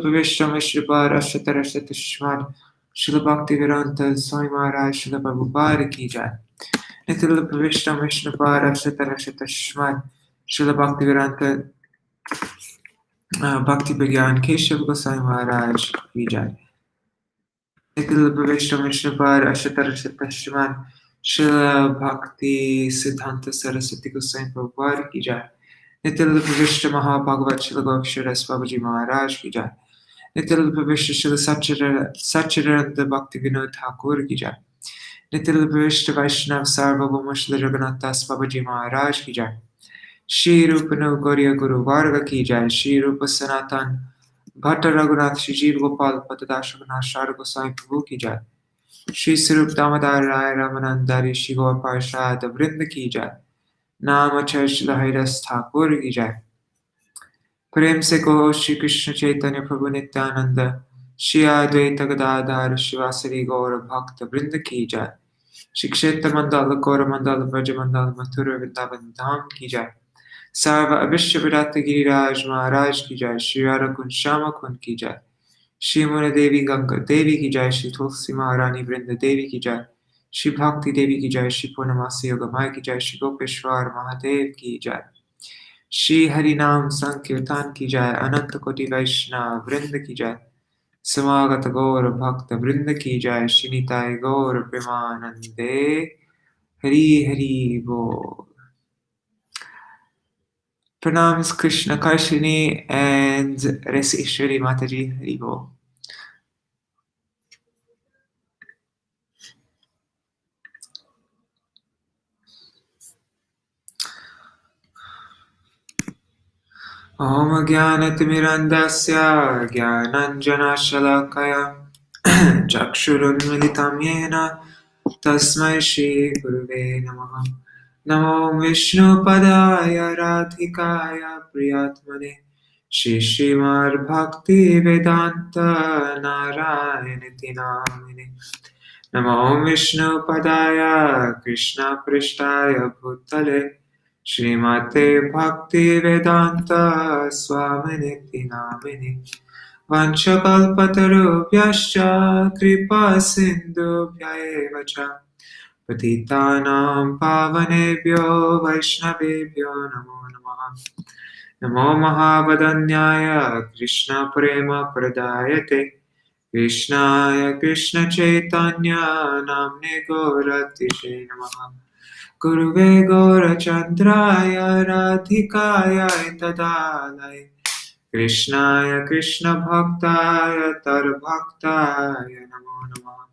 Vishram Vishrupada Ashtarashta Shmad Srila Bhaktivedanta Swami Maharaj Srila Prabhupada Ki Jai. Nityalapa Vishram Vishrupada Ashtarashta Shmad Srila Bhaktivedanta Bhakti Vigyan Keshav Goswami Maharaj Ki Jai. Nityalapa Vishram Vishrupada Ashtarashta Shmad Srila Bhakti Siddhanta Saraswati Goswami Prabhupada Ki Jai. Nityalapa Vishram Mahabhagavat Srila Gokshara Babaji Maharaj Ki Jai. Nityalapa Vishra Srila Satchidananda Bhakti Vinod Thakur Ki Jai. Nityalapa Vishra Vaishnav Sarvabhauma Srila Jagannath Das Babaji Maharaj Ki Jai. Shri Rupa Gauriya Guru Varga Ki Jai. Shri Rupa Sanatan Bhatta Raghunath Shri Jeev Gopal Patadashaganath Shara Goswami Prabhu Ki Jai. Shri Sarup Damodar Rai Ramanandari Shri Gaur Parshad Vrinda Ki Jai. Nama Srila Haridas Thakur Ki Jai. प्रेम से कहो श्री कृष्ण चैतन्य प्रभु नित्यानंद श्री अद्वैत गदाधर शिवासरी गौर भक्त वृंद की जय। श्री क्षेत्र मंडल गौर मंडल ब्रज मंडल मथुर वृंदावन धाम की जय। सर्व अविश्य विराट गिरिराज महाराज की जय। श्री राधा कुंज श्याम कुंज की जय। श्री मुनि देवी गंगा देवी की जय। श्री तुलसी महारानी वृंद देवी की जय। श्री भक्ति देवी की जय। श्री पूर्णमासी योग माई की जय। श्री गोपेश्वर महादेव की जय। श्री हरि नाम संकीर्तन की जय। अनंत कोटि वैष्णव वृंद की जय। समागत गौर भक्त वृंद की जय। श्री निताय गौर प्रेमानंदे हरि हरि बोल। Pranams Krishna Karshini and Resishwari Mataji Hari Bol. Om Jnanatimirandasya Jnananjana Shalakaya Chakshurunmilitam Yena Tasmai Shri Guruve Namaha. Namo Vishnu Padaya Radhikaya Priyatmane Shri Śrīmad-Bhakti Vedanta Narayaniti Namine. Namo Vishnu Padaya Krishna Prishtaya Bhutale Śrīmate Bhakti Vedanta Swaminiti Namine. Vanchakalpatarubhyascha kripa sindhubhya eva cha patitanam pavanebhyo vaishnavebhyo namo namaha. Namo Mahavadanyaya Krishna Prema Pradayate Krishnaya Krishna Chaitanya Namne Gauratishe Namaha. Guruve Gaura Chandraya Radhikaya Tadalaya Krishnaya Krishna Bhaktaya Tar Bhaktaya Namo Namaha.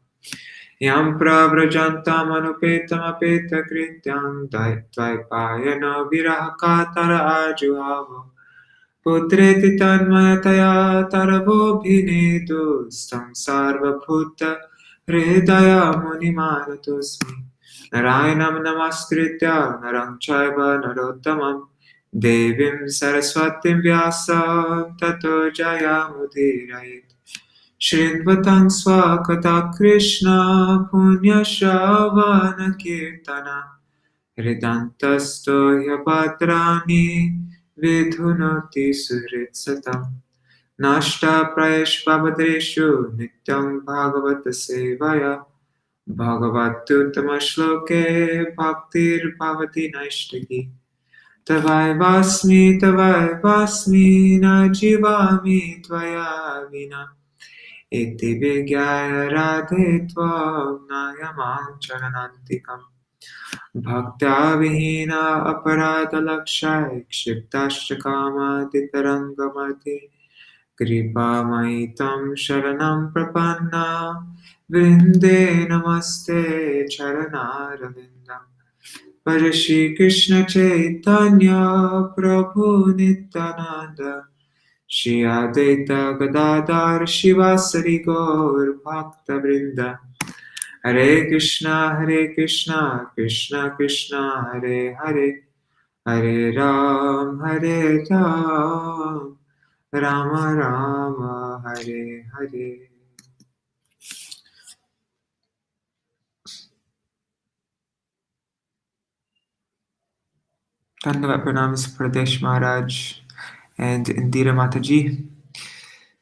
Yam Pravrajantam Anupetam Apeta Krityam Dvaipayana Virahakatara Ajuhava Putreti Tanmayataya Taravo Bhinedu Stam Sarva Bhuta Hridaya Munimanatosmi Narayanam Namaskritya Narang Chaiva Narottamam Devim Saraswatim Vyasam Tato Jayamudhirayet. Shrinvatang Swakata Krishna Punya Shravana Kirtana Hridantasto Yapatrani Vidhunoti Suhritsatam Nashta Prayesh Babadreshu Nityam Bhagavata Sevaya Bhagavatuttama Shloke Bhaktir Bhavati Naishtaki Tavai Vasmi Na Jivami Tvaya Vina Iti Vigyaya Radhe Tvam Nayamam Charanantikam Bhakta Vihina Aparada Lakshai Kshiptascha Kama Titarangamati Kripa Maitam Sharanam Prapanna Vrinde Namaste Charanaravindam Parashi Krishna Chaitanya Prabhu Nityananda Shri Advaita Gadadhar Shivasari Gaur Bhakta Vrinda. Hare Krishna Krishna Krishna Hare Hare Hare Ram Rama Rama Hare Hare. Dandavat pranams Pradesh Maharaj and Indira Mataji.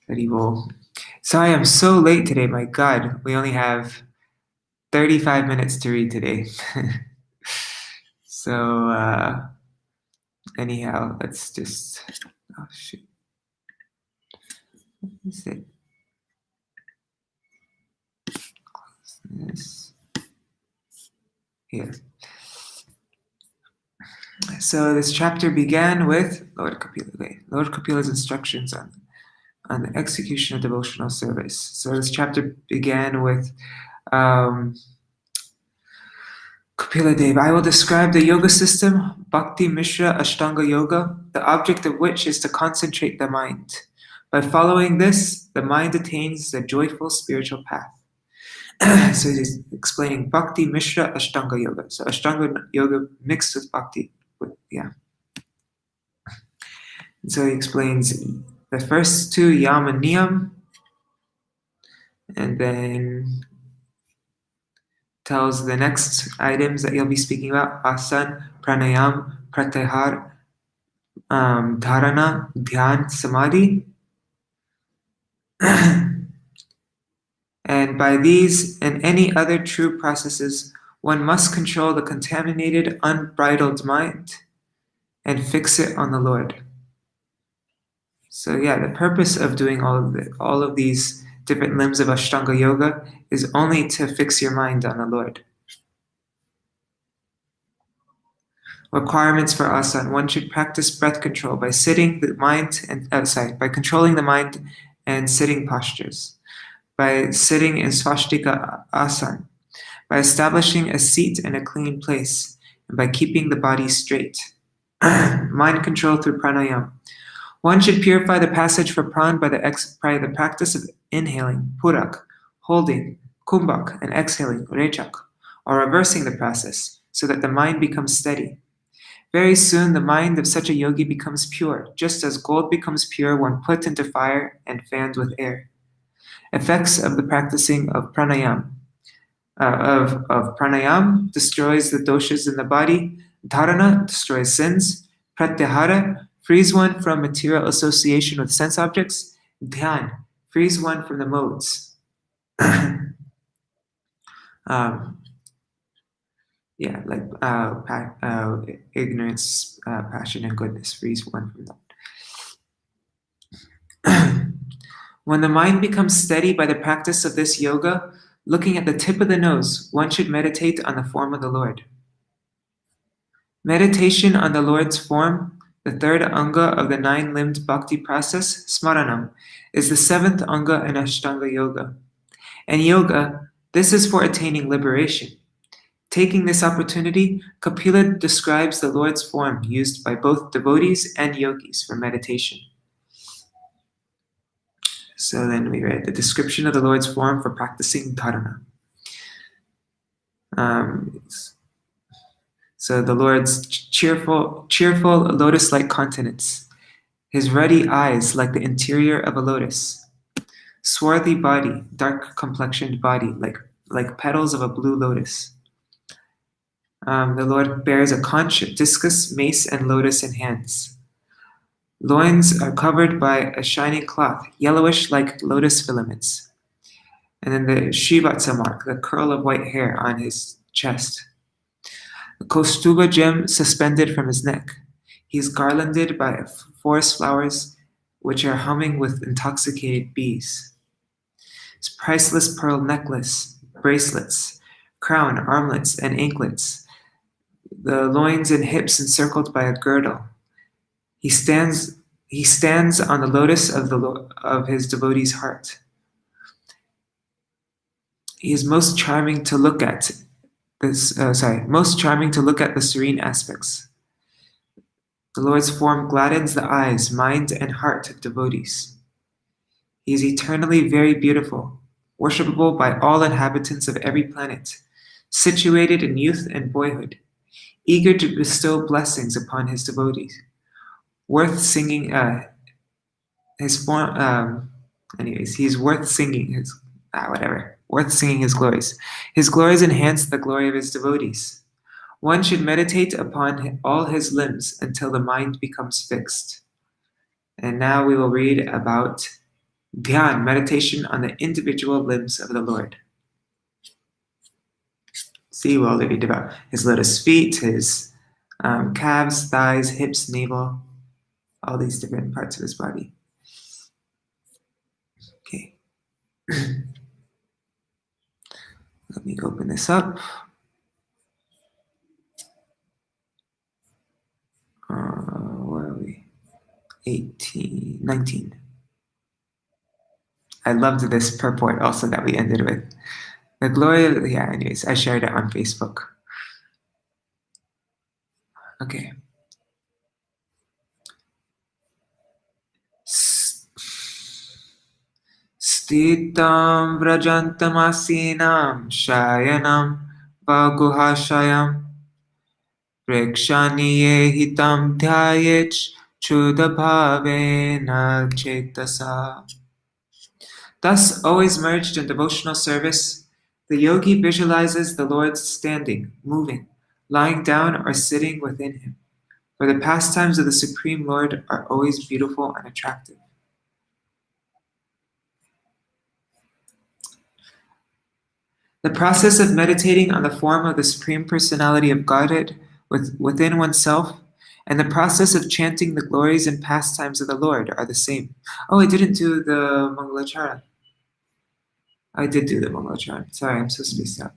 Haribol. Sorry, I'm so late today. My God, we only have 35 minutes to read today. So, anyhow, let's just. Oh, shoot. What is it? Close this. Here. So, this chapter began with Lord Kapila's instructions on the execution of devotional service. So, this chapter began with. Kapila Dev, I will describe the yoga system, Bhakti Mishra Ashtanga Yoga, the object of which is to concentrate the mind. By following this, the mind attains the joyful spiritual path. So he's explaining Bhakti Mishra Ashtanga Yoga. So Ashtanga Yoga mixed with Bhakti. So he explains the first two, Yam and Niyam, and then tells the next items that he'll be speaking about: Asana, Pranayam, Pratyahar, Dharana, Dhyāna, Samadhi. And by these and any other true processes, one must control the contaminated, unbridled mind and fix it on the Lord. So the purpose of doing all of these different limbs of Ashtanga Yoga is only to fix your mind on the Lord. Requirements for asana: one should practice breath control by sitting the mind and by controlling the mind and sitting postures, by sitting in swastika asana, by establishing a seat in a clean place, and by keeping the body straight. Mind control through pranayam. One should purify the passage for pran by the practice of inhaling, purak, holding, kumbhak, and exhaling, rechak, or reversing the process, so that the mind becomes steady. Very soon the mind of such a yogi becomes pure, just as gold becomes pure when put into fire and fanned with air. Effects of the practicing of pranayam. Pranayam destroys the doshas in the body. Dharana destroys sins. Pratyahara frees one from material association with sense objects. Dhyāna frees one from the modes. Ignorance, passion, and goodness frees one from that. When the mind becomes steady by the practice of this yoga, looking at the tip of the nose, one should meditate on the form of the Lord. Meditation on the Lord's form, the third anga of the nine-limbed bhakti process, smaranam, is the seventh anga in Ashtanga Yoga. In yoga, this is for attaining liberation. Taking this opportunity, Kapila describes the Lord's form used by both devotees and yogis for meditation. So then we read the description of the Lord's form for practicing dharana. So the Lord's cheerful lotus-like countenance, his ruddy eyes like the interior of a lotus, swarthy body, dark complexioned body like petals of a blue lotus. The Lord bears a conch, discus, mace, and lotus in hands. Loins are covered by a shining cloth, yellowish like lotus filaments. And then the Shrivatsa mark, the curl of white hair on his chest. A Kaustuba gem suspended from his neck. He is garlanded by forest flowers which are humming with intoxicated bees. His priceless pearl necklace, bracelets, crown, armlets, and anklets. The loins and hips encircled by a girdle. He stands on the lotus of his devotee's heart. He is most charming to look at. Most charming to look at the serene aspects. The Lord's form gladdens the eyes, mind, and heart of devotees. He is eternally very beautiful, worshipable by all inhabitants of every planet, situated in youth and boyhood, eager to bestow blessings upon his devotees. Worth singing his form. He's worth singing his worth singing his glories. His glories enhance the glory of his devotees. One should meditate upon all his limbs until the mind becomes fixed. And now we will read about Dhyāna, meditation on the individual limbs of the Lord. See, we already did about his lotus feet, his calves, thighs, hips, navel, all these different parts of his body. Okay. Let me open this up. Where are we? 19. I loved this purport also that we ended with. The glory of, anyways, I shared it on Facebook. Okay. Stitam vrajantam shayanam vaguhashayam prekshaniye hitam dhyayech chudabhavena chetasa. Thus, always merged in devotional service, the yogi visualizes the Lord standing, moving, lying down, or sitting within him. For the pastimes of the Supreme Lord are always beautiful and attractive. The process of meditating on the form of the Supreme Personality of Godhead within oneself and the process of chanting the glories and pastimes of the Lord are the same. Oh, I didn't do the Mangalacharan. I did do the Mangalacharan. Sorry, I'm so spaced out.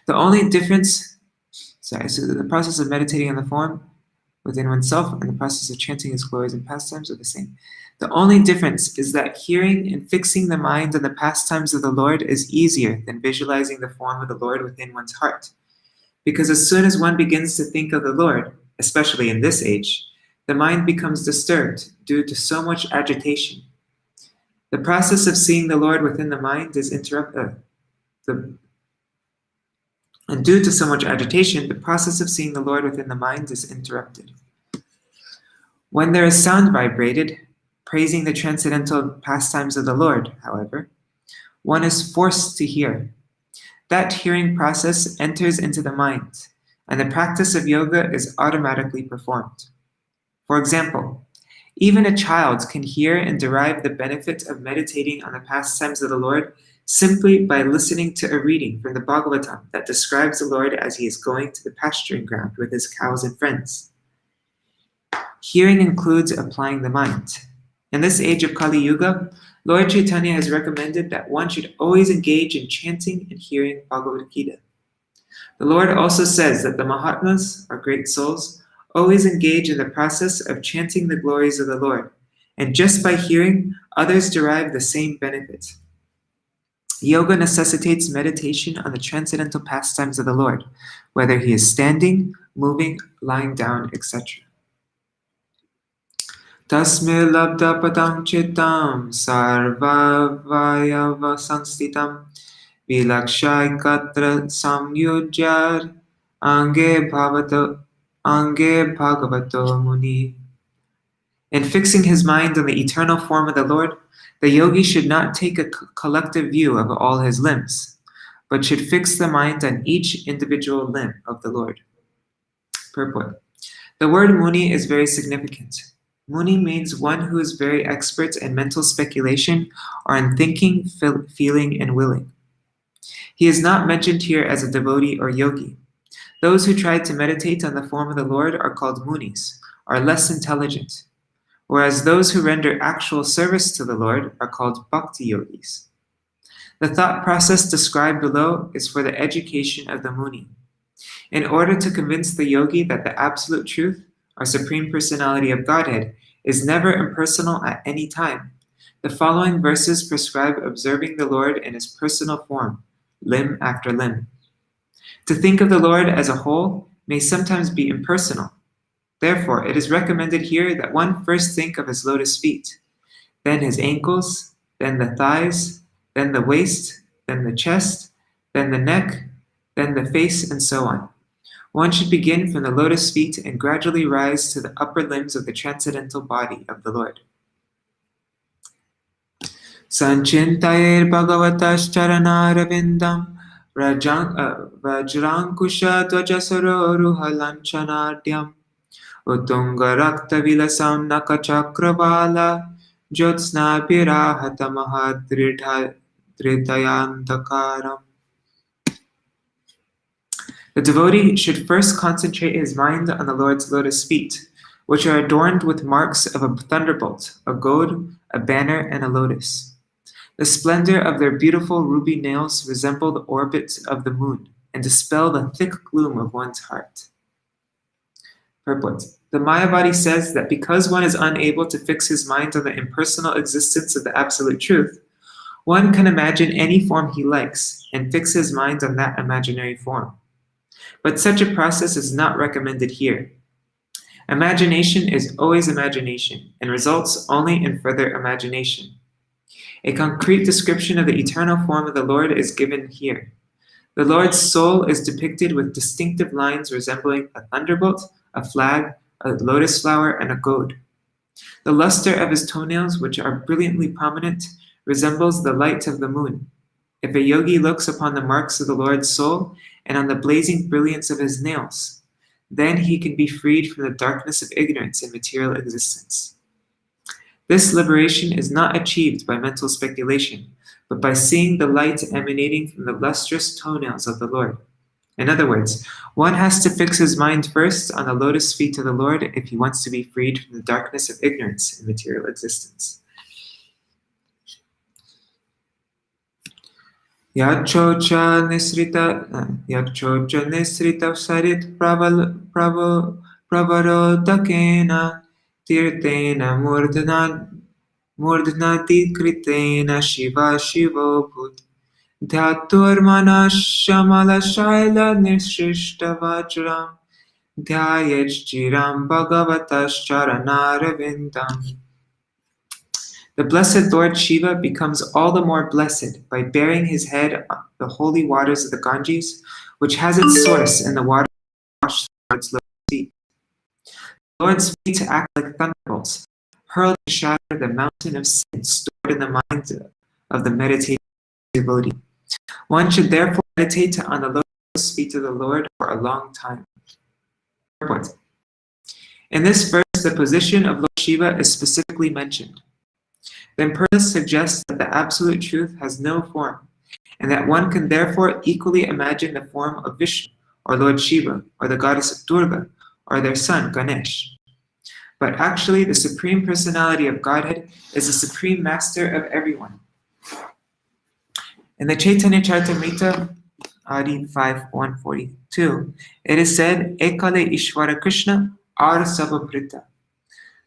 The only difference, so the process of meditating on the form within oneself and the process of chanting his glories and pastimes are the same. The only difference is that hearing and fixing the mind on the pastimes of the Lord is easier than visualizing the form of the Lord within one's heart. Because as soon as one begins to think of the Lord, especially in this age, the mind becomes disturbed due to so much agitation. The process of seeing the Lord within the mind is interrupted. And due to so much agitation, the process of seeing the Lord within the mind is interrupted. When there is sound vibrated, praising the transcendental pastimes of the Lord, however, one is forced to hear. That hearing process enters into the mind, and the practice of yoga is automatically performed. For example, even a child can hear and derive the benefit of meditating on the pastimes of the Lord simply by listening to a reading from the Bhāgavatam that describes the Lord as he is going to the pasturing ground with his cows and friends. Hearing includes applying the mind. In this age of Kali Yuga, Lord Chaitanya has recommended that one should always engage in chanting and hearing Bhagavad Gita. The Lord also says that the Mahatmas, or great souls, always engage in the process of chanting the glories of the Lord, and just by hearing, others derive the same benefit. Yoga necessitates meditation on the transcendental pastimes of the Lord, whether he is standing, moving, lying down, etc. Tasme labda padam chitam sarvavayava sanstitam vilakshay katra samyujyar ange bhagavato muni. In fixing his mind on the eternal form of the Lord, the yogi should not take a collective view of all his limbs, but should fix the mind on each individual limb of the Lord. Purport. The word muni is very significant. Muni means one who is very expert in mental speculation or in thinking, feeling, and willing. He is not mentioned here as a devotee or yogi. Those who try to meditate on the form of the Lord are called munis, are less intelligent, whereas those who render actual service to the Lord are called bhakti yogis. The thought process described below is for the education of the muni. In order to convince the yogi that the absolute truth, our Supreme Personality of Godhead, is never impersonal at any time, the following verses prescribe observing the Lord in his personal form, limb after limb. To think of the Lord as a whole may sometimes be impersonal. Therefore, it is recommended here that one first think of his lotus feet, then his ankles, then the thighs, then the waist, then the chest, then the neck, then the face, and so on. One should begin from the lotus feet and gradually rise to the upper limbs of the transcendental body of the Lord. Sanchintayir bhagavatas charanaravindam vajrankusha dvajasororuhalanchanardyam Utunga rakta vilasam nakachakravala Jyotsna Pirahatamaha Dridayandakaram. The devotee should first concentrate his mind on the Lord's lotus feet, which are adorned with marks of a thunderbolt, a goad, a banner, and a lotus. The splendor of their beautiful ruby nails resemble the orbit of the moon and dispel the thick gloom of one's heart. Purport. The Mayavadi says that because one is unable to fix his mind on the impersonal existence of the Absolute Truth, one can imagine any form he likes and fix his mind on that imaginary form. But such a process is not recommended here. Imagination is always imagination and results only in further imagination. A concrete description of the eternal form of the Lord is given here. The Lord's soul is depicted with distinctive lines resembling a thunderbolt, a flag, a lotus flower, and a goad. The luster of his toenails, which are brilliantly prominent, resembles the light of the moon. If a yogi looks upon the marks of the Lord's soul and on the blazing brilliance of his nails, then he can be freed from the darkness of ignorance in material existence. This liberation is not achieved by mental speculation, but by seeing the light emanating from the lustrous toenails of the Lord. In other words, one has to fix his mind first on the lotus feet of the Lord if he wants to be freed from the darkness of ignorance in material existence. Yachocha nisrita sarit pravarodakena tirtena murdnati kritena shiva shivo bhut dhyaturmana shamala shaila nishrishta vajram dhyayech chiram bhagavatas charanaravindam. The blessed Lord Shiva becomes all the more blessed by bearing his head on the holy waters of the Ganges, which has its source in the water washed the Lord's lotus feet. The Lord's feet act like thunderbolts, hurled to shatter the mountain of sin stored in the mind of the meditating devotee. One should therefore meditate on the lotus feet of the Lord for a long time. In this verse, the position of Lord Shiva is specifically mentioned. The Purpose suggests that the Absolute Truth has no form, and that one can therefore equally imagine the form of Vishnu, or Lord Shiva, or the goddess Durga, or their son Ganesh. But actually, the Supreme Personality of Godhead is the Supreme Master of everyone. In the Chaitanya Charitamrita, Adi 5.142, it is said, Ekale Ishvara Krishna Ar Sabhaprita.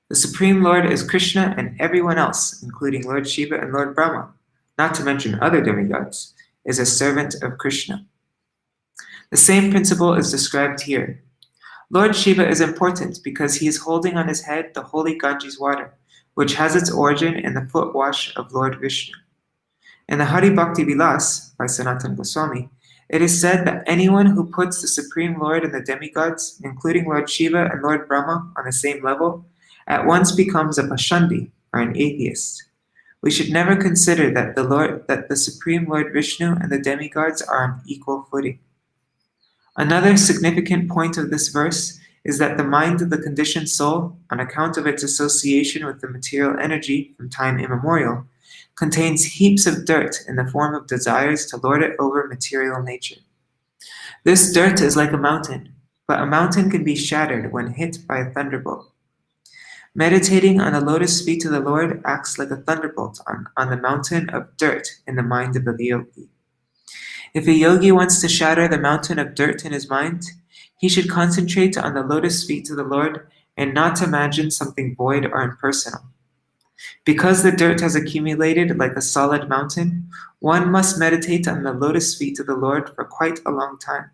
The Supreme Lord is Krishna, and everyone else, including Lord Shiva and Lord Brahma, not to mention other demigods, is a servant of Krishna. The same principle is described here. Lord Shiva is important because he is holding on his head the holy Ganges water, which has its origin in the foot wash of Lord Vishnu. In the Hari Bhakti Vilas by Sanatana Goswami, it is said that anyone who puts the Supreme Lord and the demigods, including Lord Shiva and Lord Brahma, on the same level, at once becomes a Pashandi, or an atheist. We should never consider that the Supreme Lord Vishnu and the demigods are on equal footing. Another significant point of this verse is that the mind of the conditioned soul, on account of its association with the material energy from time immemorial, contains heaps of dirt in the form of desires to lord it over material nature. This dirt is like a mountain, but a mountain can be shattered when hit by a thunderbolt. Meditating on the lotus feet of the Lord acts like a thunderbolt on the mountain of dirt in the mind of the yogi. If a yogi wants to shatter the mountain of dirt in his mind, he should concentrate on the lotus feet of the Lord and not imagine something void or impersonal. Because the dirt has accumulated like a solid mountain, one must meditate on the lotus feet of the Lord for quite a long time.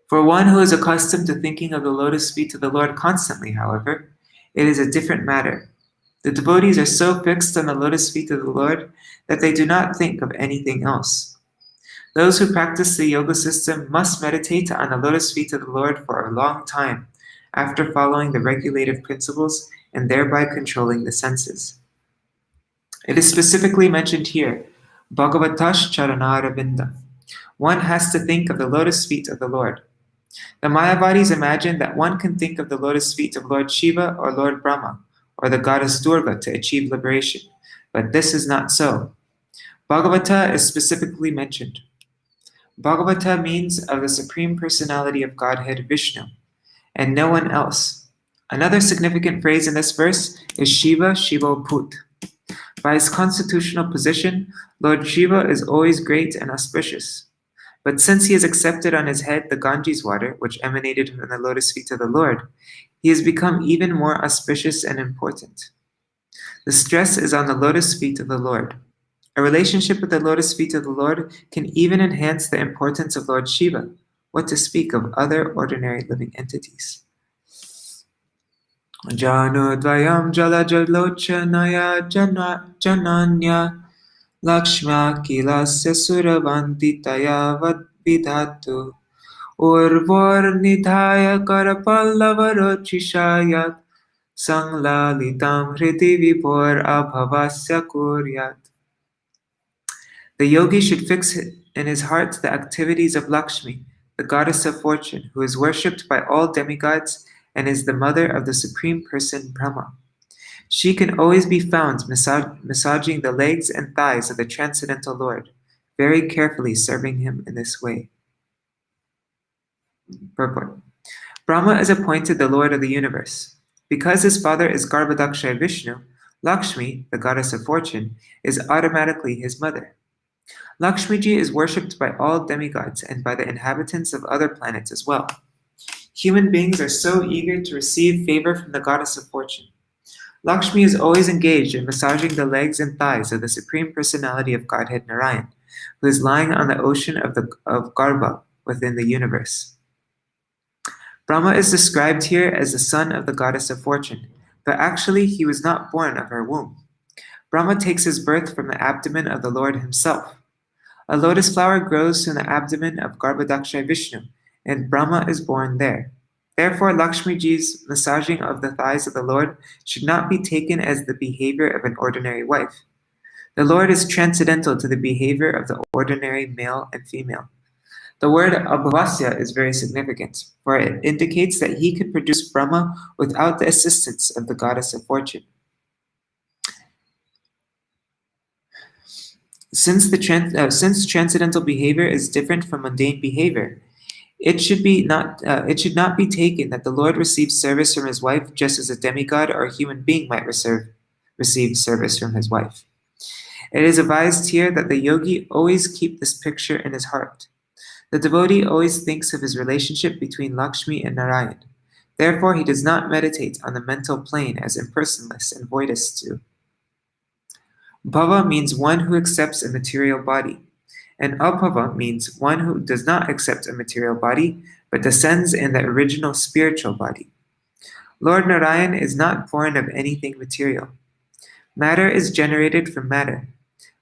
For one who is accustomed to thinking of the lotus feet of the Lord constantly, however, it is a different matter. The devotees are so fixed on the lotus feet of the Lord that they do not think of anything else. Those who practice the yoga system must meditate on the lotus feet of the Lord for a long time, after following the regulative principles and thereby controlling the senses. It is specifically mentioned here, Bhagavatash Charanaravinda. One has to think of the lotus feet of the Lord. The Mayavadis imagine that one can think of the lotus feet of Lord Shiva or Lord Brahma, or the goddess Durga to achieve liberation, but this is not so. Bhagavata is specifically mentioned. Bhagavata means of the Supreme Personality of Godhead Vishnu, and no one else. Another significant phrase in this verse is Shiva Shivo Bhut. By his constitutional position, Lord Shiva is always great and auspicious. But since he has accepted on his head the Ganges water, which emanated from the lotus feet of the Lord, he has become even more auspicious and important. The stress is on the lotus feet of the Lord. A relationship with the lotus feet of the Lord can even enhance the importance of Lord Shiva, what to speak of other ordinary living entities. Janodvayam jalajalochanaya jananya Lakshma kilasya suravanditaya vidhatu Urvor nidhaya karapalavarochishayat Sanglalitam hriti vibhor abhavasya kuryat. The yogi should fix in his heart the activities of Lakshmi, the goddess of fortune, who is worshipped by all demigods and is the mother of the Supreme Person Brahma. She can always be found massaging the legs and thighs of the Transcendental Lord, very carefully serving him in this way. Purport. Brahma is appointed the Lord of the universe. Because his father is Garbhadakshay Vishnu, Lakshmi, the goddess of fortune, is automatically his mother. Lakshmiji is worshipped by all demigods and by the inhabitants of other planets as well. Human beings are so eager to receive favor from the goddess of fortune. Lakshmi is always engaged in massaging the legs and thighs of the Supreme Personality of Godhead Narayan, who is lying on the ocean of Garbha within the universe. Brahma is described here as the son of the goddess of fortune, but actually he was not born of her womb. Brahma takes his birth from the abdomen of the Lord himself. A lotus flower grows from the abdomen of Garbhadakshay Vishnu, and Brahma is born there. Therefore, Lakshmiji's massaging of the thighs of the Lord should not be taken as the behavior of an ordinary wife. The Lord is transcendental to the behavior of the ordinary male and female. The word abhavasya is very significant, for it indicates that he could produce Brahma without the assistance of the goddess of fortune. Since transcendental behavior is different from mundane behavior, it should not be taken that the Lord receives service from his wife just as a demigod or a human being might receive service from his wife. It is advised here that the yogi always keep this picture in his heart. The devotee always thinks of his relationship between Lakshmi and Narayan. Therefore, he does not meditate on the mental plane as impersonalists and voidists do. Bhava means one who accepts a material body, and abhava means one who does not accept a material body, but descends in the original spiritual body. Lord Narayan is not born of anything material. Matter is generated from matter,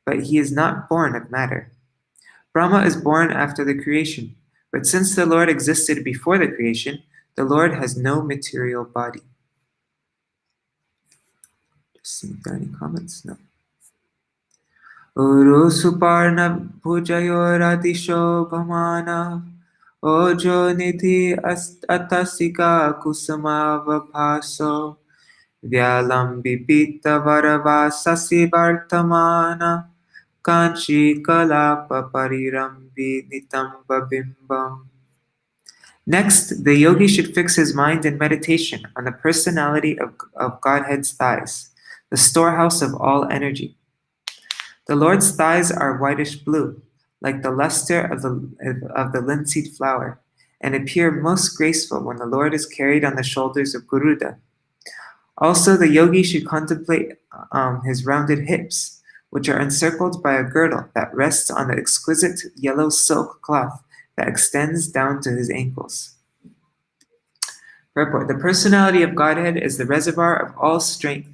but he is not born of matter. Brahma is born after the creation, but since the Lord existed before the creation, the Lord has no material body. Just see if there are any comments. No. Uru Suparna Bhujayoradisho Bhamana Ojo Nidhi Atasika Kusamavabhaso Vyalambipita Varavasasi Vartamana Kanchi Kalapa Parirambi Nitamba Bimbam. Next, the yogi should fix his mind in meditation on the personality of Godhead's thighs, the storehouse of all energy. The Lord's thighs are whitish blue, like the luster of the linseed flower, and appear most graceful when the Lord is carried on the shoulders of Garuda. Also, the yogi should contemplate his rounded hips, which are encircled by a girdle that rests on the exquisite yellow silk cloth that extends down to his ankles. Purport. The personality of Godhead is the reservoir of all strength,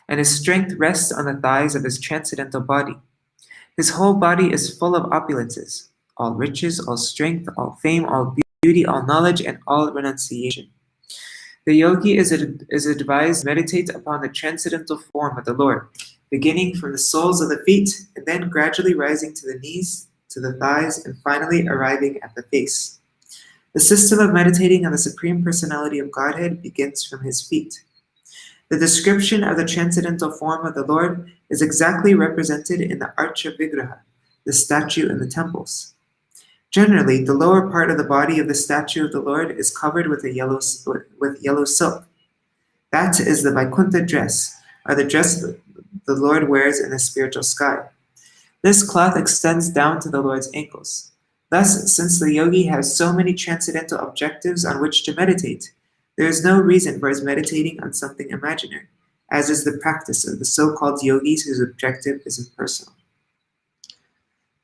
and his strength rests on the thighs of his transcendental body. His whole body is full of opulences, all riches, all strength, all fame, all beauty, all knowledge, and all renunciation. The yogi is advised to meditate upon the transcendental form of the Lord, beginning from the soles of the feet, and then gradually rising to the knees, to the thighs, and finally arriving at the face. The system of meditating on the Supreme Personality of Godhead begins from his feet. The description of the transcendental form of the Lord is exactly represented in the Archa Vigraha, the statue in the temples. Generally, the lower part of the body of the statue of the Lord is covered with yellow silk. That is the Vaikuntha dress, or the dress the Lord wears in the spiritual sky. This cloth extends down to the Lord's ankles. Thus, since the yogi has so many transcendental objectives on which to meditate, there is no reason for his meditating on something imaginary, as is the practice of the so-called yogis whose objective is impersonal.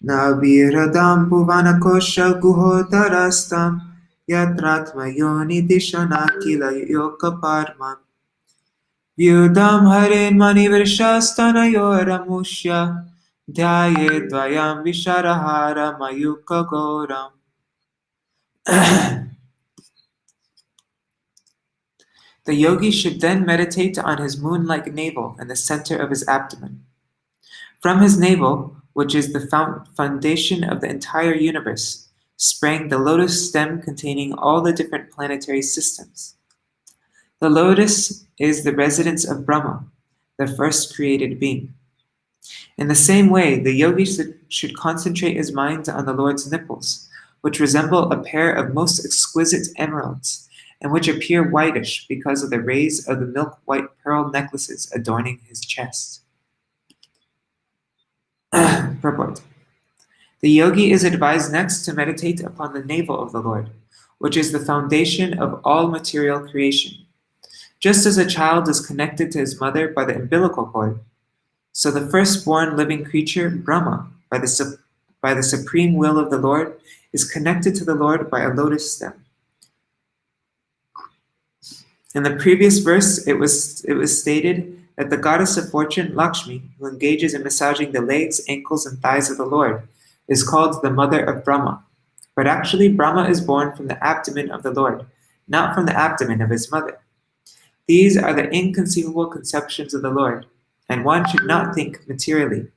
Naviradam Bhuvanakosha Guhodarastam Yatratma Yoni Dishana Kila Yoga Parman Vyudam Hare Manivrishastana Yoramushya Dhyaye Dvayam Visharahara Mayuka Goram. The yogi should then meditate on his moon-like navel in the center of his abdomen. From his navel, which is the foundation of the entire universe, sprang the lotus stem containing all the different planetary systems. The lotus is the residence of Brahma, the first created being. In the same way, the yogi should concentrate his mind on the Lord's nipples, which resemble a pair of most exquisite emeralds, and which appear whitish because of the rays of the milk-white pearl necklaces adorning his chest. Purport. The yogi is advised next to meditate upon the navel of the Lord, which is the foundation of all material creation. Just as a child is connected to his mother by the umbilical cord, so the firstborn living creature, Brahma, by the supreme will of the Lord, is connected to the Lord by a lotus stem. In the previous verse, it was stated that the goddess of fortune, Lakshmi, who engages in massaging the legs, ankles, and thighs of the Lord, is called the mother of Brahma. But actually, Brahma is born from the abdomen of the Lord, not from the abdomen of his mother. These are the inconceivable conceptions of the Lord, and one should not think materially.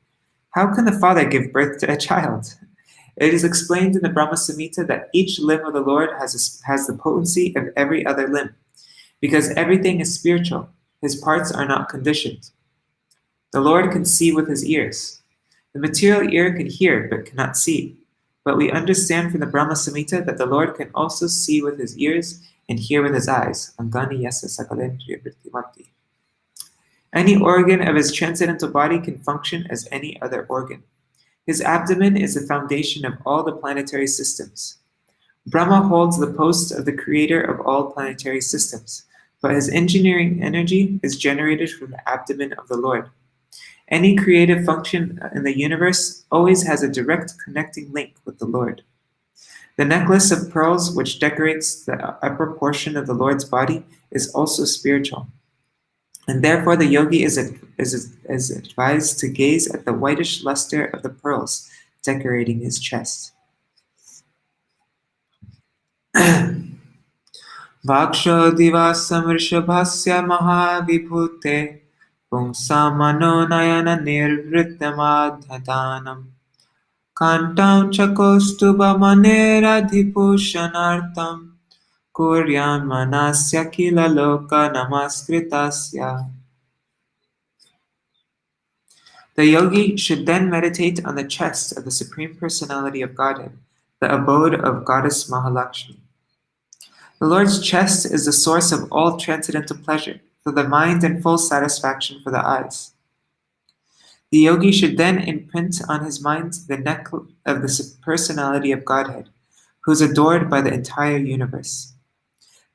How can the father give birth to a child? It is explained in the Brahma Samhita that each limb of the Lord has the potency of every other limb, because everything is spiritual. His parts are not conditioned. The Lord can see with his ears. The material ear can hear but cannot see. But we understand from the Brahma Samhita that the Lord can also see with his ears and hear with his eyes. Any organ of his transcendental body can function as any other organ. His abdomen is the foundation of all the planetary systems. Brahma holds the post of the creator of all planetary systems, but his engineering energy is generated from the abdomen of the Lord. Any creative function in the universe always has a direct connecting link with the Lord. The necklace of pearls which decorates the upper portion of the Lord's body is also spiritual. And therefore the yogi is advised to gaze at the whitish luster of the pearls decorating his chest. Vaksho divasam rishabhasya mahavibhute pumsa manonayana nirvrityamadhatanam kantam chakostuba maneradhipushanartam kuryan manasya kila loka namaskritasya. The yogi should then meditate on the chest of the Supreme Personality of Godhead, the abode of Goddess Mahalakshmi. The Lord's chest is the source of all transcendental pleasure for the mind and full satisfaction for the eyes. The yogi should then imprint on his mind the neck of the personality of Godhead, who is adored by the entire universe.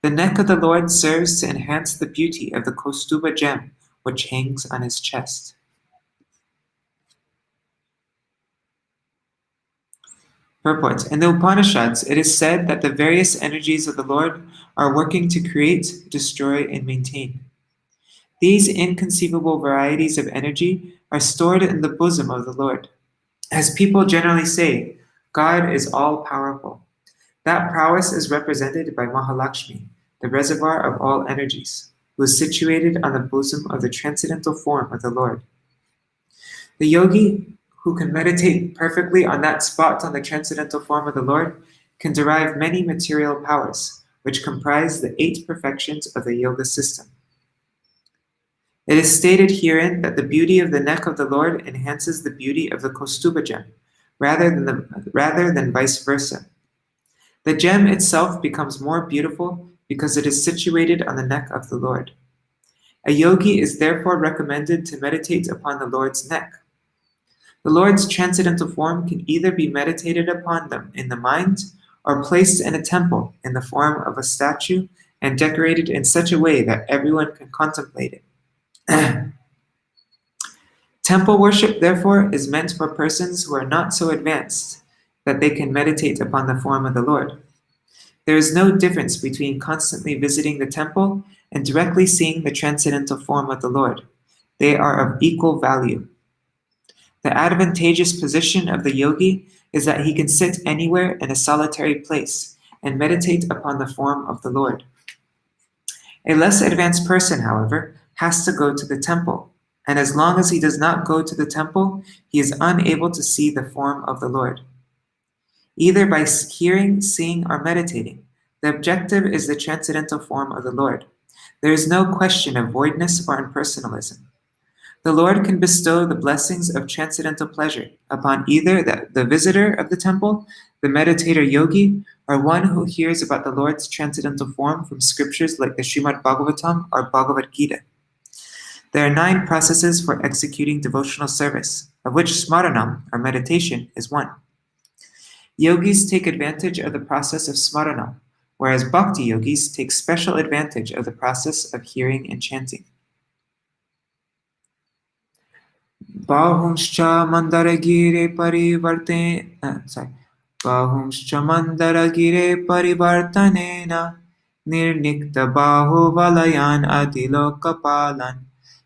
The neck of the Lord serves to enhance the beauty of the Kaustuba gem, which hangs on his chest. Purport. In the Upanishads, it is said that the various energies of the Lord are working to create, destroy, and maintain. These inconceivable varieties of energy are stored in the bosom of the Lord. As people generally say, God is all-powerful. That prowess is represented by Mahalakshmi, the reservoir of all energies, who is situated on the bosom of the transcendental form of the Lord. The yogi who can meditate perfectly on that spot on the transcendental form of the Lord can derive many material powers, which comprise the 8 perfections of the yoga system. It is stated herein that the beauty of the neck of the Lord enhances the beauty of the Kaustuba gem, rather than vice versa. The gem itself becomes more beautiful because it is situated on the neck of the Lord. A yogi is therefore recommended to meditate upon the Lord's neck. The Lord's transcendental form can either be meditated upon them in the mind or placed in a temple in the form of a statue and decorated in such a way that everyone can contemplate it. Temple worship, therefore, is meant for persons who are not so advanced that they can meditate upon the form of the Lord. There is no difference between constantly visiting the temple and directly seeing the transcendental form of the Lord. They are of equal value. The advantageous position of the yogi is that he can sit anywhere in a solitary place and meditate upon the form of the Lord. A less advanced person, however, has to go to the temple, and as long as he does not go to the temple, he is unable to see the form of the Lord. Either by hearing, seeing, or meditating, the objective is the transcendental form of the Lord. There is no question of voidness or impersonalism. The Lord can bestow the blessings of transcendental pleasure upon either the visitor of the temple, the meditator yogi, or one who hears about the Lord's transcendental form from scriptures like the Śrīmad-Bhāgavatam or Bhagavad Gita. There are 9 processes for executing devotional service, of which smaranam, or meditation, is one. Yogis take advantage of the process of smaranam, whereas bhakti yogis take special advantage of the process of hearing and chanting. Bahumscha mandaragire parivartanena nirnikta bahu valayan adilo kapalan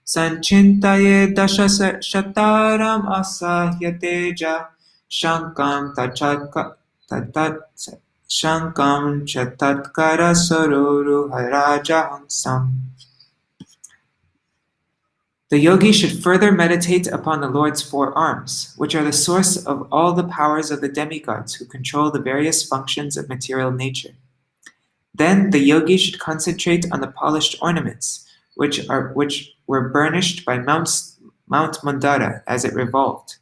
sancintaye dasha shataram asahyateja shankam chatatkara saruru harajahansam. The yogi should further meditate upon the Lord's 4 arms, which are the source of all the powers of the demigods who control the various functions of material nature. Then the yogi should concentrate on the polished ornaments, which were burnished by Mount Mandara as it revolved.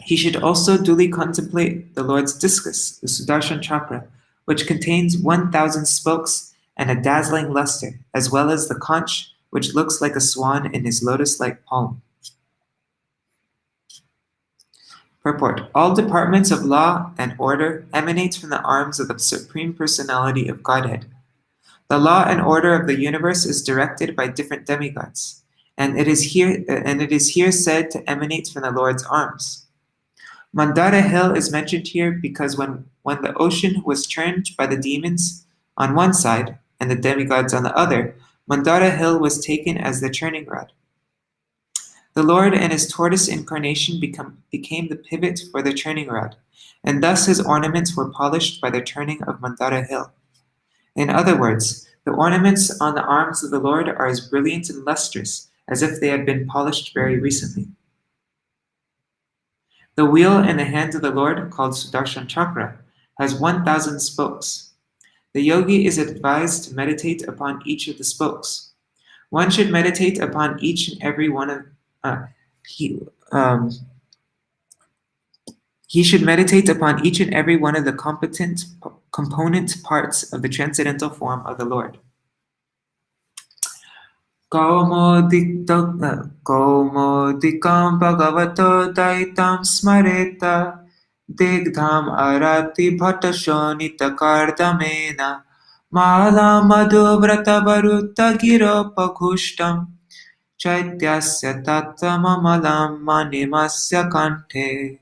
He should also duly contemplate the Lord's discus, the Sudarshan chakra, which contains 1,000 spokes and a dazzling luster, as well as the conch, which looks like a swan in his lotus-like palm. Purport. All departments of law and order emanate from the arms of the Supreme Personality of Godhead. The law and order of the universe is directed by different demigods, and it is here said to emanate from the Lord's arms. Mandara Hill is mentioned here because when the ocean was churned by the demons on one side and the demigods on the other, Mandara Hill was taken as the churning rod. The Lord and his tortoise incarnation became the pivot for the churning rod, and thus his ornaments were polished by the turning of Mandara Hill. In other words, the ornaments on the arms of the Lord are as brilliant and lustrous as if they had been polished very recently. The wheel in the hand of the Lord, called Sudarshan Chakra, has 1,000 spokes. The yogi is advised to meditate upon each of the spokes. One should meditate upon each and every one of he should meditate upon each and every one of the component parts of the transcendental form of the Lord. Kaumodikam bhagavato daitam smareta Digdham arati bhattashonita kardamena Mala madhu vrata varutta giro pakhushtam Chaityasya tattamamalam manimasya kante.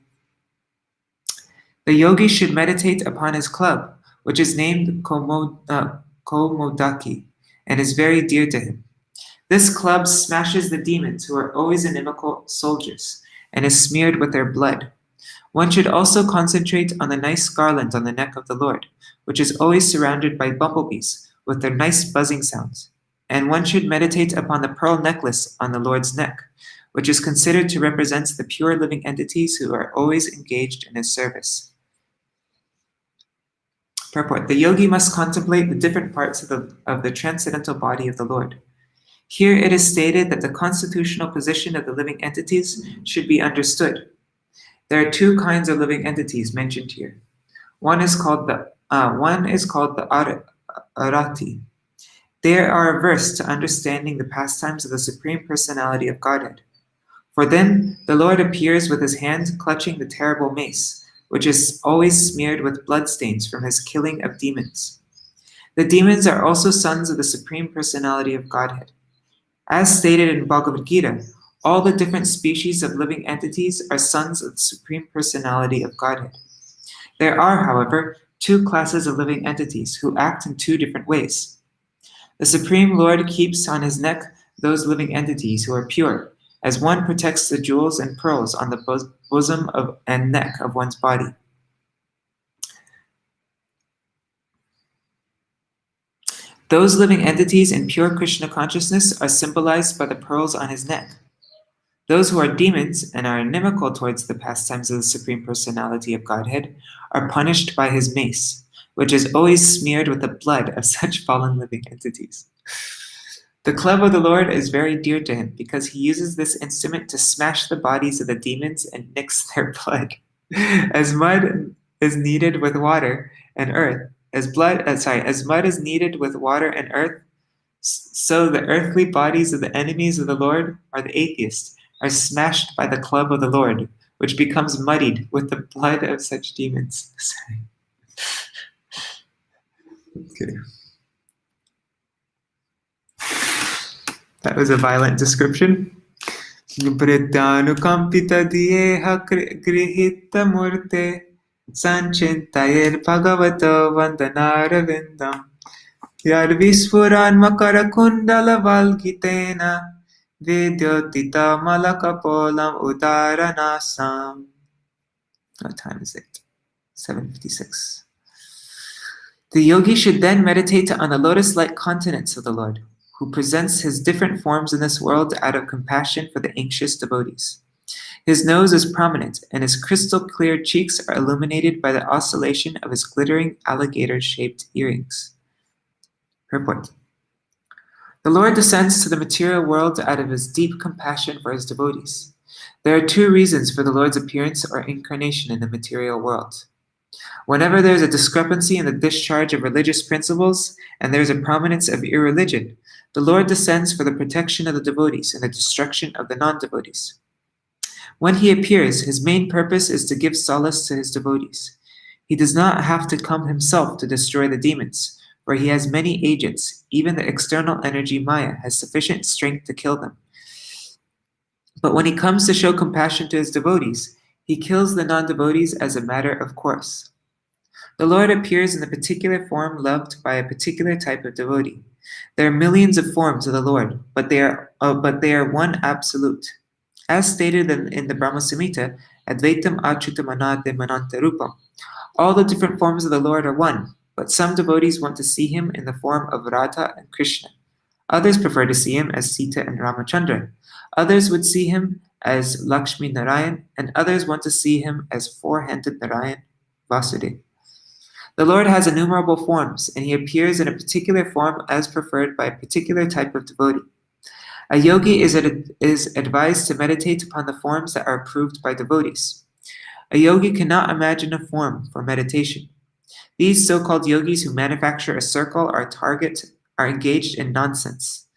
The yogi should meditate upon his club, which is named Kaumodaki, and is very dear to him. This club smashes the demons who are always inimical soldiers, and is smeared with their blood. One should also concentrate on the nice garland on the neck of the Lord, which is always surrounded by bumblebees with their nice buzzing sounds. And one should meditate upon the pearl necklace on the Lord's neck, which is considered to represent the pure living entities who are always engaged in his service. Purport. The yogi must contemplate the different parts of the transcendental body of the Lord. Here it is stated that the constitutional position of the living entities should be understood. There are two kinds of living entities mentioned here. One is called the Arati. They are averse to understanding the pastimes of the Supreme Personality of Godhead. For them, the Lord appears with his hand clutching the terrible mace, which is always smeared with bloodstains from his killing of demons. The demons are also sons of the Supreme Personality of Godhead. As stated in Bhagavad Gita, all the different species of living entities are sons of the Supreme Personality of Godhead. There are, however, two classes of living entities who act in two different ways. The Supreme Lord keeps on his neck those living entities who are pure, as one protects the jewels and pearls on the bosom and neck of one's body. Those living entities in pure Krishna consciousness are symbolized by the pearls on his neck. Those who are demons and are inimical towards the pastimes of the Supreme Personality of Godhead are punished by his mace, which is always smeared with the blood of such fallen living entities. The club of the Lord is very dear to him because he uses this instrument to smash the bodies of the demons and mix their blood. As mud is needed with water and earth, as mud is needed with water and earth, so the earthly bodies of the enemies of the Lord, or the atheists, are smashed by the club of the Lord, which becomes muddied with the blood of such demons. Okay. That was a violent description. Vrittanukampita diyeha grihita murte sanchintayir bhagavato vandanarvindam yad visfuran makara kundala valgitena vidyotita malakapolam udaranasam. What time is it? 7:56. The yogi should then meditate on the lotus-like countenance of the Lord, who presents his different forms in this world out of compassion for the anxious devotees. His nose is prominent, and his crystal-clear cheeks are illuminated by the oscillation of his glittering alligator-shaped earrings. Purport. The Lord descends to the material world out of his deep compassion for his devotees. There are two reasons for the Lord's appearance or incarnation in the material world. Whenever there is a discrepancy in the discharge of religious principles and there is a prominence of irreligion, the Lord descends for the protection of the devotees and the destruction of the non-devotees. When he appears, his main purpose is to give solace to his devotees. He does not have to come himself to destroy the demons, for he has many agents. Even the external energy Maya has sufficient strength to kill them. But when he comes to show compassion to his devotees, he kills the non-devotees as a matter of course. The Lord appears in the particular form loved by a particular type of devotee. There are millions of forms of the Lord, but they are one absolute. As stated in the Brahma Samhita, Advaitam Achyutam Anade Mananta Rupam, all the different forms of the Lord are one, but some devotees want to see him in the form of Radha and Krishna. Others prefer to see him as Sita and Ramachandra. Others would see him as Lakshmi Narayan, and others want to see him as four-handed Narayan, Vasudeva. The Lord has innumerable forms, and he appears in a particular form as preferred by a particular type of devotee. A yogi is advised to meditate upon the forms that are approved by devotees. A yogi cannot imagine a form for meditation. These so-called yogis who manufacture a circle or a target are engaged in nonsense.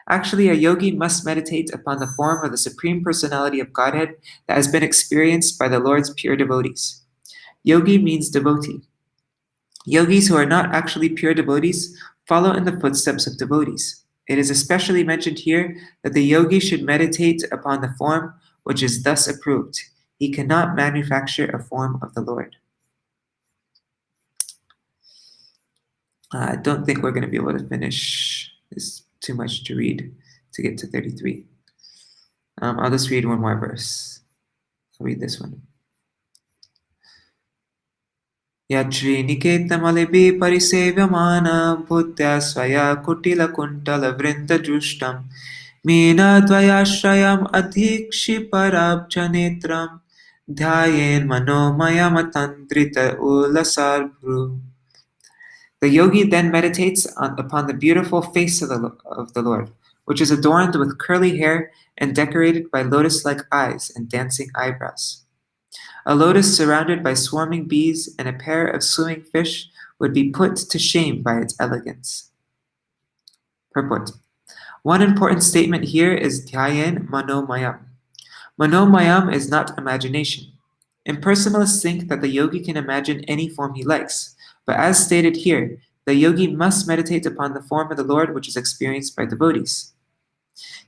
Actually, a yogi must meditate upon the form of the Supreme Personality of Godhead that has been experienced by the Lord's pure devotees. Yogi means devotee. Yogis who are not actually pure devotees follow in the footsteps of devotees. It is especially mentioned here that the yogi should meditate upon the form which is thus approved. He cannot manufacture a form of the Lord. I don't think we're going to be able to finish. It's too much to read to get to 33. I'll just read one more verse. I'll read this one. Yatri Niketamalebi Parisevyamana Bhuttya Swaya Kutila Kuntala Vrinda Jushtam Meena Dvayashrayam Adhikshi Parabjanetram Dhyayen Manomayam Atandrita Ulasarbhru. The yogi then meditates upon the beautiful face of the Lord, which is adorned with curly hair and decorated by lotus-like eyes and dancing eyebrows. A lotus surrounded by swarming bees and a pair of swimming fish would be put to shame by its elegance. Purport. One important statement here is Dhyāna Manomayam. Manomayam is not imagination. Impersonalists think that the yogi can imagine any form he likes, but as stated here, the yogi must meditate upon the form of the Lord which is experienced by devotees.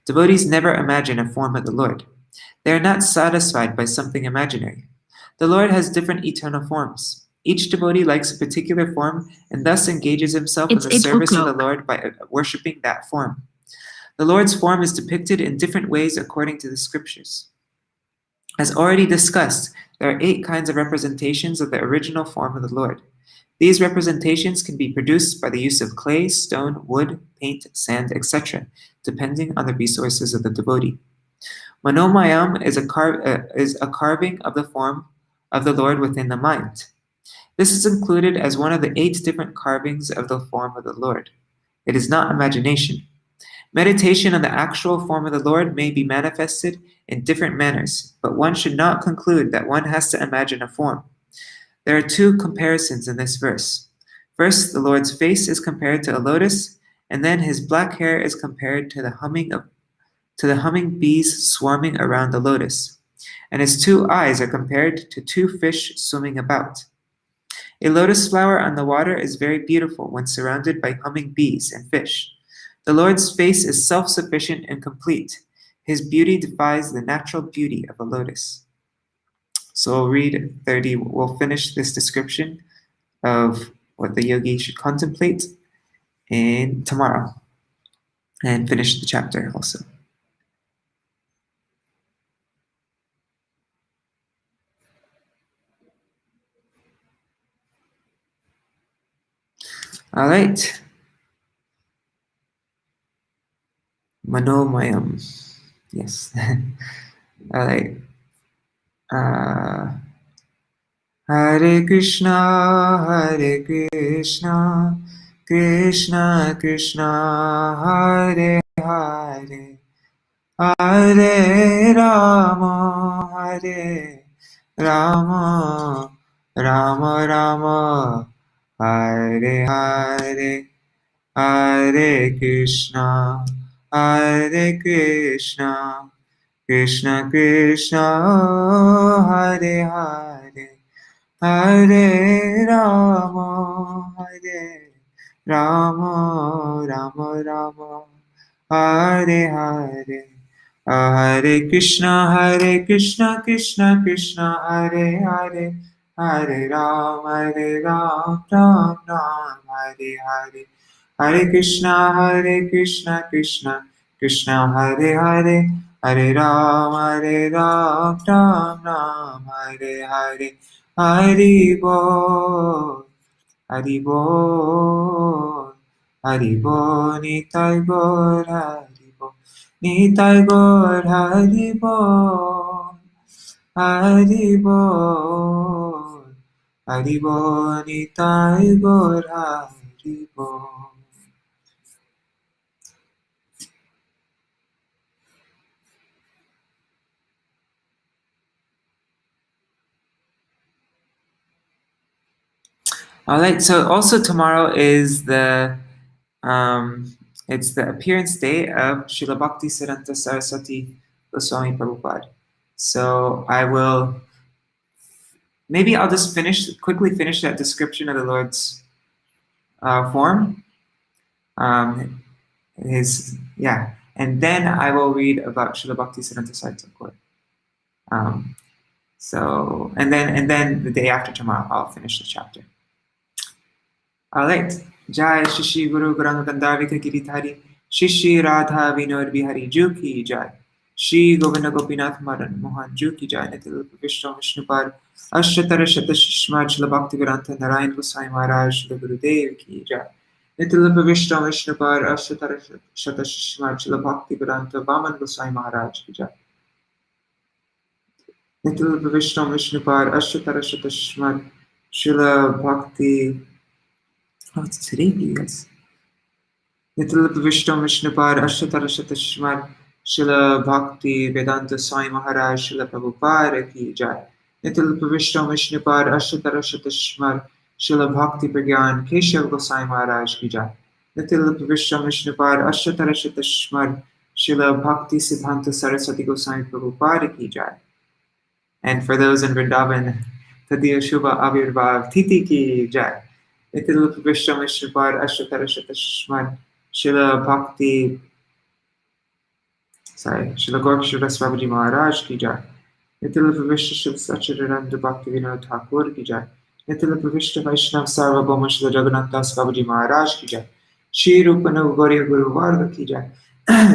Devotees never imagine a form of the Lord. They are not satisfied by something imaginary. The Lord has different eternal forms. Each devotee likes a particular form and thus engages himself in the service of the Lord by worshipping that form. The Lord's form is depicted in different ways according to the scriptures. As already discussed, there are 8 kinds of representations of the original form of the Lord. These representations can be produced by the use of clay, stone, wood, paint, sand, etc., depending on the resources of the devotee. Manomayam is a carving of the form of the Lord within the mind. This is included as one of the 8 different carvings of the form of the Lord. It is not imagination. Meditation on the actual form of the Lord may be manifested in different manners, but one should not conclude that one has to imagine a form. There are 2 comparisons in this verse. First, the Lord's face is compared to a lotus, and then his black hair is compared to the humming bees swarming around the lotus, and his 2 eyes are compared to 2 fish swimming about. A lotus flower on the water is very beautiful when surrounded by humming bees and fish. The Lord's face is self-sufficient and complete. His beauty defies the natural beauty of a lotus. So we'll read 30. We'll finish this description of what the yogi should contemplate in tomorrow and finish the chapter also. All right. Manomayam. Yes. All right. Hare Krishna, Krishna Krishna, Hare Hare, Hare Rama, Rama Rama, Hare Hare, Hare Krishna, Krishna Krishna, Hare Hare, Hare Rama, Rama Rama, Hare Hare, Hare Krishna, Krishna Krishna, Hare Hare, Hare Rama, Ram Ram, Hare Hare, Hare Krishna, Krishna Krishna, Hare Hare, Hare Ram, Ram Ram, Hare Hare, Hari Bol, Hari Bol, Hari Bol, Nitai Gaur, Hari Bol, Nitai Gaur, Hari Bol, Hari Bol, Hari Bol, Nitai Gaur, Hari Bol. All right. So also tomorrow is it's the appearance day of Srila Bhakti Siddhanta Saraswati Goswami Prabhupada. So I'll just quickly finish that description of the Lord's form. And then I will read about Srila Bhakti Siddhanta Saraswati Thakur. And then the day after tomorrow, I'll finish the chapter. All right. Jai Shishi Guru Gauranga Gandharvika Giridhari Shishi Radha Vinod Bihari Juki Jai Shri Govinda Gopinath Madan Mohan Juki Jai Nitil Vishnu Vishnupad Ashatara Shata Shishmad Shila Bhakti Vedanta Narayan Goswami Maharaj Shila Gurudev Ki Jai Nitil Vishnu Vishnupad Ashatara Shata Shishmad Shila Bhakti Vedanta Vaman Goswami Maharaj Ki Jai Nitil Vishnu Vishnupad Ashatara Shata Shishmad Shila Bhakti. Oh, it's today, you guys. Nitil Vishnu Vishnupad Ashtatarashatashmad Shila Bhakti Vedanta Swami Maharaj Shila Prabhupada Ki Jai. Nitil Vishnu Vishnupad Ashtatarashatashmad Shila Bhakti Pragyan Keshav Gosai Maharaj Ki Jai. Nitil Vishnu Vishnupad Ashtatarashatashmad Shila Bhakti Siddhanta Saraswati Gosai Prabhupada Ki Jai. And for those in Vrindavan, Tadiya Shubha Avirbhav Titi Ki Jai. Nitil Vishnu Vishnupad Ashtatarashatashmad Shila Bhakti, Shila Gorkshura Swabji Maharaj Ki Jai. Nitila Pravishta Shiv Sachidananda Bhakti Vinod Thakur Ki Jai. Nitila Pravishta Vaishnav Sarvabhauma Shila Jagannath Das Babaji Maharaj Ki Jai. Shri Rupa Navagorya Guru Varga Ki Jai.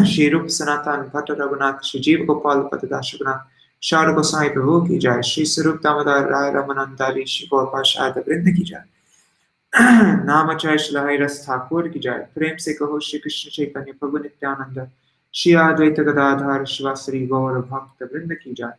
Shri Rupa Sanatan Bhatta Raghunath Shri Jiva Gopal Patadash Raghunath Shara Gosai Prabhu Ki Jai. Shri Sarup Damodar Rai Ramanandari Shri Gorpa Shada Vrinda Ki Jai. Namachay Shri Hairas Thakur Ki Jai. Prem Se Kaho Shri Krishna Chaitanya Prabhu Nityananda Shri Advaita Gadadhar Shivasari Gaur Bhakta Vrinda Ki Jai.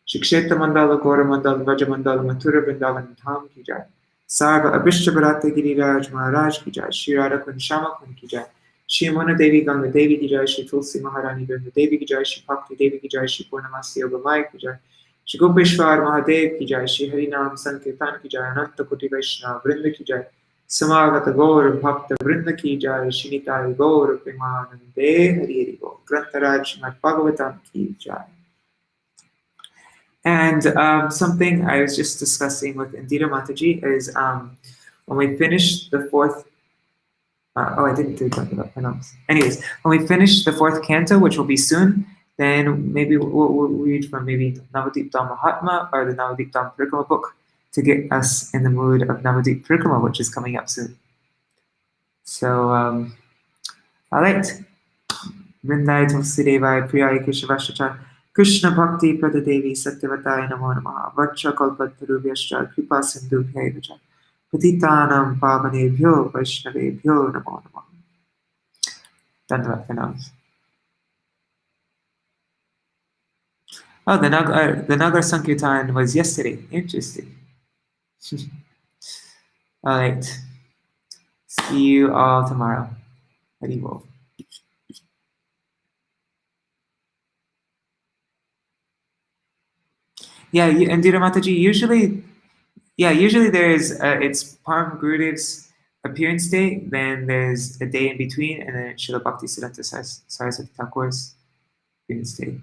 Shikshetra Mandala Gora Mandala Vaja Mandala Mathura Vrindavan Dham Ki Jai. Sarva Abhishta Bharata Giriraj Maharaj Ki Jai. Shri Radha Kun Shama Kun Ki Jai. Shri Mona Devi Ganga Devi Ki Jai. Shri Tulsi Maharani Vrinda Devi Ki Jai. Shri Bhakti Devi Ki Jai. Shri Purnamasi Yoga Maya Ki Jai. Shri Gopeshwar Mahadev Ki Jai. Shri Harinam Sankirtan Ki Jai. Ananta Koti Vaishnava Vrinda Ki Jai. Samagata Gaur Bhakta Vrinda Ki Jai. Shri Nitai Gaur Premanande Hari Hari Gaur. Grantaraj Śrīmad-Bhāgavatam Ki Jai. And something I was just discussing with Indira Mataji is when we finish the fourth, I didn't do talk about pronouns. Anyways, when we finish the fourth canto, which will be soon, then maybe we'll read from maybe Navadip Dham Mahatma or the Navadip Dham Parikrama book to get us in the mood of Navadip Parikrama, which is coming up soon. So, all right. Vrindai Tulsidevai Priyai Keshavashachar Krishna Bhakti Pradadevi Satyavataya Namo Namaha Vacha Kalpatarubhyascha Kripa Sindhubhyai Vacha Patitanam Pavanebhyo Vaishnavebhyo Namo Namaha. Dandavat pranams. Oh, the Nagar Sankirtan was yesterday. Interesting. All right. See you all tomorrow. Hari Bol. Yeah, Indira Mataji, usually there's it's Param Gurudev's appearance day, then there's a day in between, and then Srila Bhakti Siddhanta Saraswati Thakur's appearance day.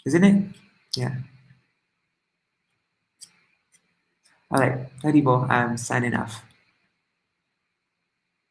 Isn't it? Yeah. All right, Hari Bol, I'm signing off.